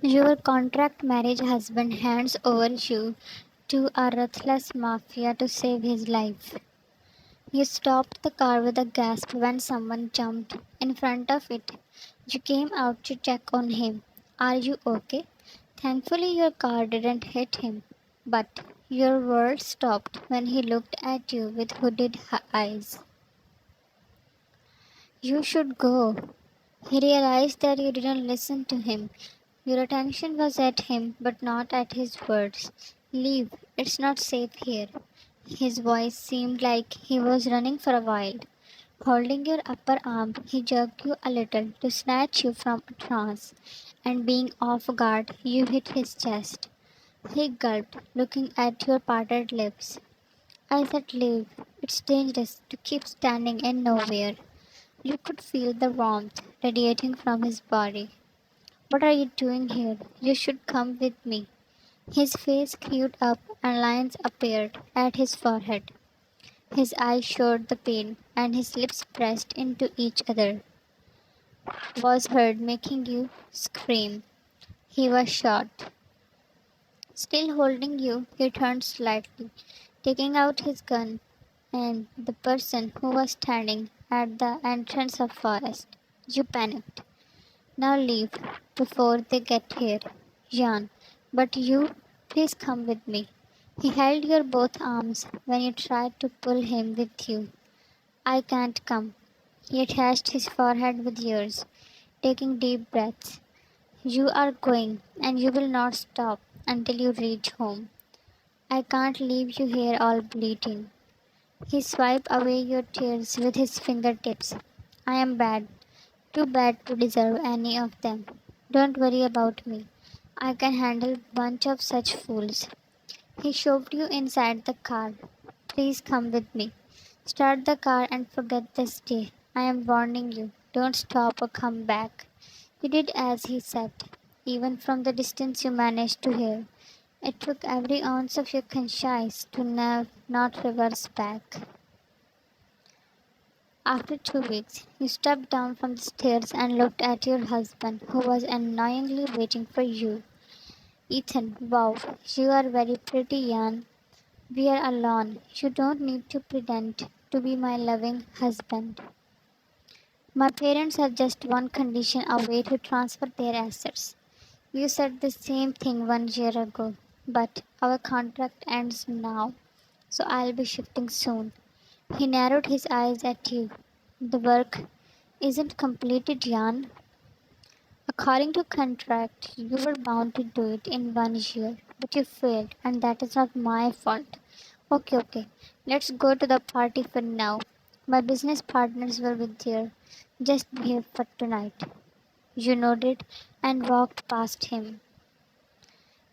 Your contract marriage husband hands over you to a ruthless mafia to save his life. You stopped the car with a gasp when someone jumped in front of it. You came out to check on him. Are you okay? Thankfully, your car didn't hit him, but your world stopped when he looked at you with hooded eyes. You should go. He realized that you didn't listen to him. Your attention was at him, but not at his words. Leave, it's not safe here. His voice seemed like he was running for a while. Holding your upper arm, he jerked you a little to snatch you from a trance, and being off guard, you hit his chest. He gulped, looking at your parted lips. I said, leave. It's dangerous to keep standing in nowhere. You could feel the warmth radiating from his body. What are you doing here? You should come with me. His face clewed up and lines appeared at his forehead. His eyes showed the pain, and his lips pressed into each other. Was heard making you scream. He was shot. Still holding you, he turned slightly, taking out his gun, and the person who was standing at the entrance of forest. You panicked. Now leave before they get here, Jan. But you, please come with me. He held your both arms when you tried to pull him with you. I can't come. He attached his forehead with yours, taking deep breaths. You are going, and you will not stop until you reach home. I can't leave you here all bleeding. He swiped away your tears with his fingertips. I am bad, too bad to deserve any of them. Don't worry about me. I can handle a bunch of such fools. He shoved you inside the car. Please come with me. Start the car and forget this day. I am warning you. Don't stop or come back. You did as he said. Even from the distance you managed to hear. It took every ounce of your conscience to not reverse back. After 2 weeks, you stepped down from the stairs and looked at your husband, who was annoyingly waiting for you. Ethan, wow, you are very pretty, Jan. We are alone. You don't need to pretend to be my loving husband. My parents have just one condition away to transfer their assets. You said the same thing 1 year ago, but our contract ends now, so I'll be shifting soon. He narrowed his eyes at you. The work isn't completed, Jan. According to contract, you were bound to do it in 1 year, but you failed, and that is not my fault. Okay, let's go to the party for now. My business partners will be there. Just behave for tonight. You nodded and walked past him.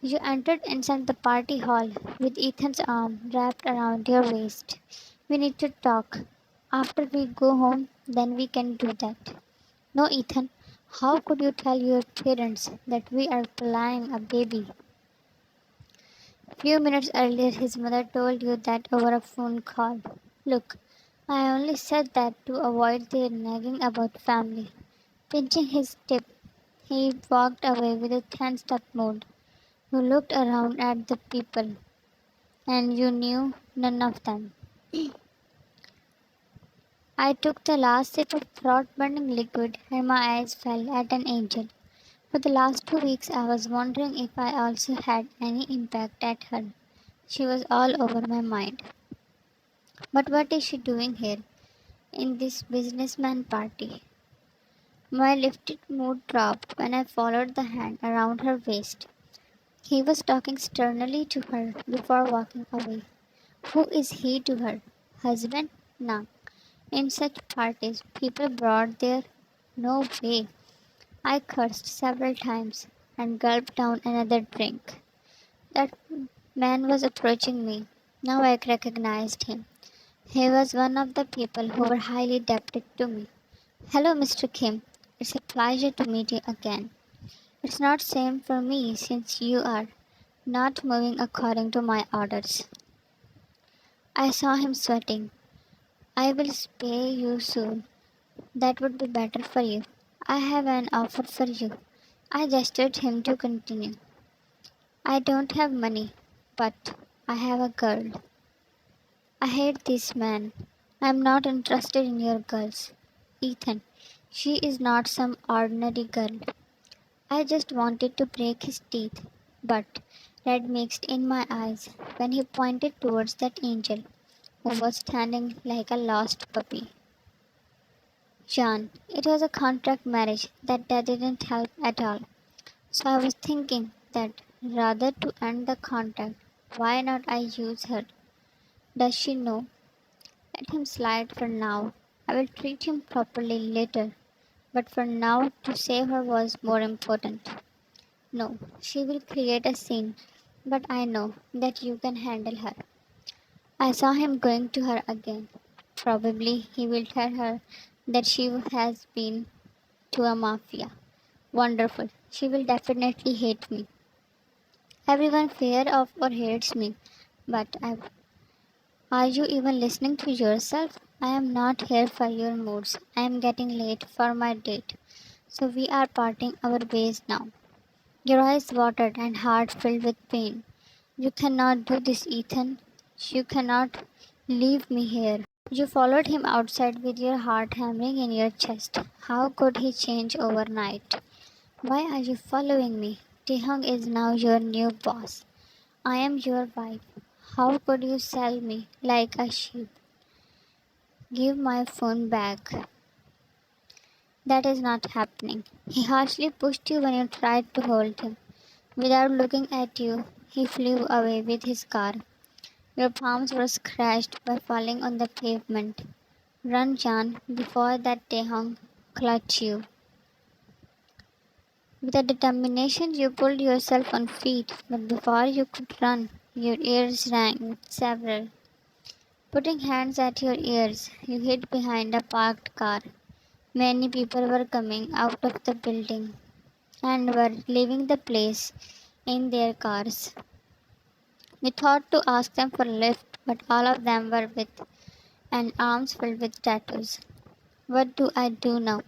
You entered inside the party hall with Ethan's arm wrapped around your waist. We need to talk. After we go home, then we can do that. No, Ethan, how could you tell your parents that we are planning a baby? Few minutes earlier, his mother told you that over a phone call. Look, I only said that to avoid their nagging about family. Pinching his tip, he walked away with a tensed up mood. You looked around at the people, and you knew none of them. I took the last sip of throat burning liquid, and my eyes fell at an angel. For the last 2 weeks, I was wondering if I also had any impact at her. She was all over my mind. But what is she doing here, in this businessman party? My lifted mood dropped when I followed the hand around her waist. He was talking sternly to her before walking away. Who is he to her? Husband? Nah. In such parties, people brought their. No way. I cursed several times and gulped down another drink. That man was approaching me. Now I recognized him. He was one of the people who were highly indebted to me. Hello, Mr. Kim. It's a pleasure to meet you again. It's not same for me since you are not moving according to my orders. I saw him sweating. I will pay you soon. That would be better for you. I have an offer for you. I gestured him to continue. I don't have money, but I have a girl. I hate this man. I'm not interested in your girls. Ethan, she is not some ordinary girl. I just wanted to break his teeth, but red mixed in my eyes when he pointed towards that angel who was standing like a lost puppy. Jean, it was a contract marriage that didn't help at all. So I was thinking that rather to end the contract, why not I use her? Does she know? Let him slide for now. I will treat him properly later. But for now, to save her was more important. No, she will create a scene, but I know that you can handle her. I saw him going to her again. Probably he will tell her that she has been to a mafia. Wonderful. She will definitely hate me. Everyone fear of or hates me, but are you even listening to yourself? I am not here for your moods. I am getting late for my date, so we are parting our ways now. Your eyes watered and heart filled with pain. You cannot do this, Ethan. You cannot leave me here. You followed him outside with your heart hammering in your chest. How could he change overnight? Why are you following me? Taehyung is now your new boss. I am your wife. How could you sell me like a sheep? Give my phone back. That is not happening. He harshly pushed you when you tried to hold him. Without looking at you, he flew away with his car. Your palms were scratched by falling on the pavement. Run, Jan, before that Taehyung clutch you. With a determination, you pulled yourself on feet, but before you could run, your ears rang with several. Putting hands at your ears, you hid behind a parked car. Many people were coming out of the building and were leaving the place in their cars. We thought to ask them for a lift, but all of them were with and arms filled with tattoos. What do I do now?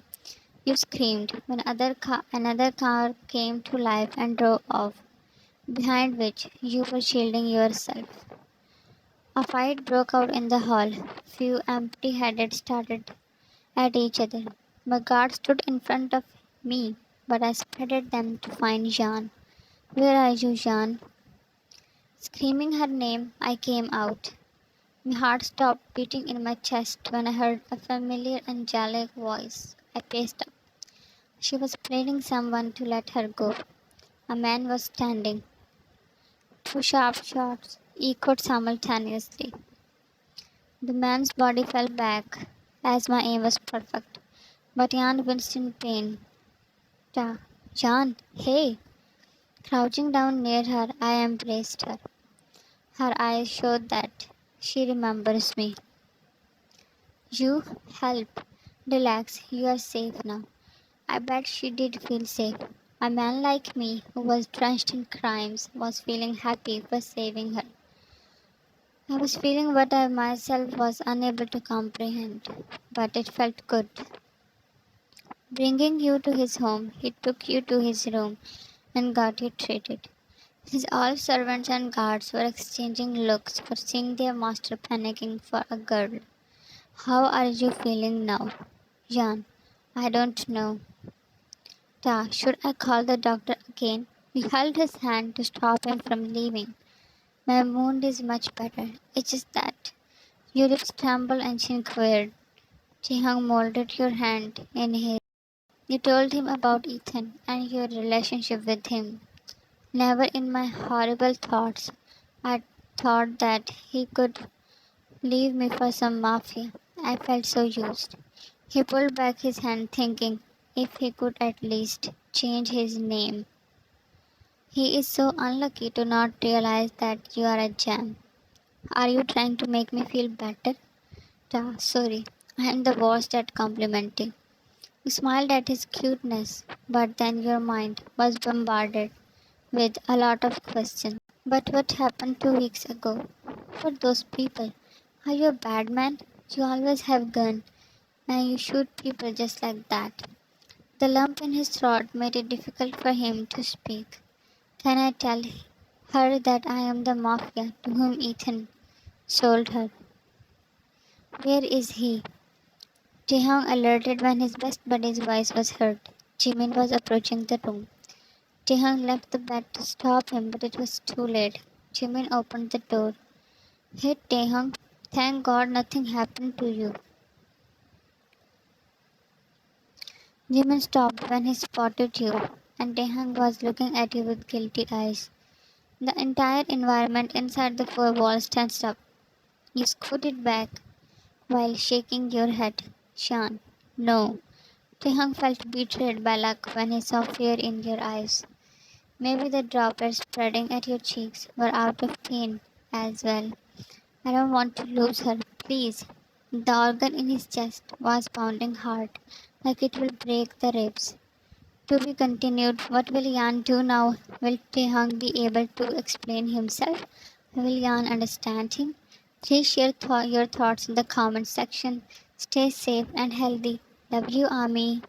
You screamed when another car came to life and drove off, behind which you were shielding yourself. A fight broke out in the hall. Few empty-headed started at each other. My guard stood in front of me, but I spreaded them to find Jean. Where are you, Jean? Screaming her name, I came out. My heart stopped beating in my chest when I heard a familiar angelic voice. I paced up. She was pleading someone to let her go. A man was standing. Two sharp shots echoed simultaneously. The man's body fell back as my aim was perfect, but Jan winced in pain. Jan, hey! Crouching down near her, I embraced her. Her eyes showed that she remembers me. You help. Relax, you are safe now. I bet she did feel safe. A man like me, who was drenched in crimes, was feeling happy for saving her. I was feeling what I myself was unable to comprehend, but it felt good. Bringing you to his home, he took you to his room and got you treated. His all servants and guards were exchanging looks for seeing their master panicking for a girl. How are you feeling now? Jan, I don't know. Should I call the doctor again? You held his hand to stop him from leaving. My wound is much better. It's just that your lips tremble and she inquired. Taehyung molded your hand in his. You told him about Ethan and your relationship with him. Never in my horrible thoughts I thought that he could leave me for some mafia. I felt so used. He pulled back his hand, thinking if he could at least change his name. He is so unlucky to not realize that you are a gem. Are you trying to make me feel better? Sorry, I am the worst at complimenting. You smiled at his cuteness, but then your mind was bombarded with a lot of questions. But what happened 2 weeks ago? What those people? Are you a bad man? You always have gun and you shoot people just like that. The lump in his throat made it difficult for him to speak. Can I tell her that I am the mafia to whom Ethan sold her? Where is he? Taehyung alerted when his best buddy's voice was heard. Jimin was approaching the room. Taehyung left the bed to stop him, but it was too late. Jimin opened the door. Hey Taehyung, thank God nothing happened to you. Jimin stopped when he spotted you, and Taehyung was looking at you with guilty eyes. The entire environment inside the four walls tensed up. You scooted back while shaking your head. Shan, no. Taehyung felt betrayed by luck when he saw fear in your eyes. Maybe the droplets spreading at your cheeks were out of pain as well. I don't want to lose her, please. The organ in his chest was pounding hard, like it will break the ribs. To be continued. What will Yan do now? Will Taehyung be able to explain himself? Will Yan understand him? Please share your thoughts in the comment section. Stay safe and healthy. Love you, Army.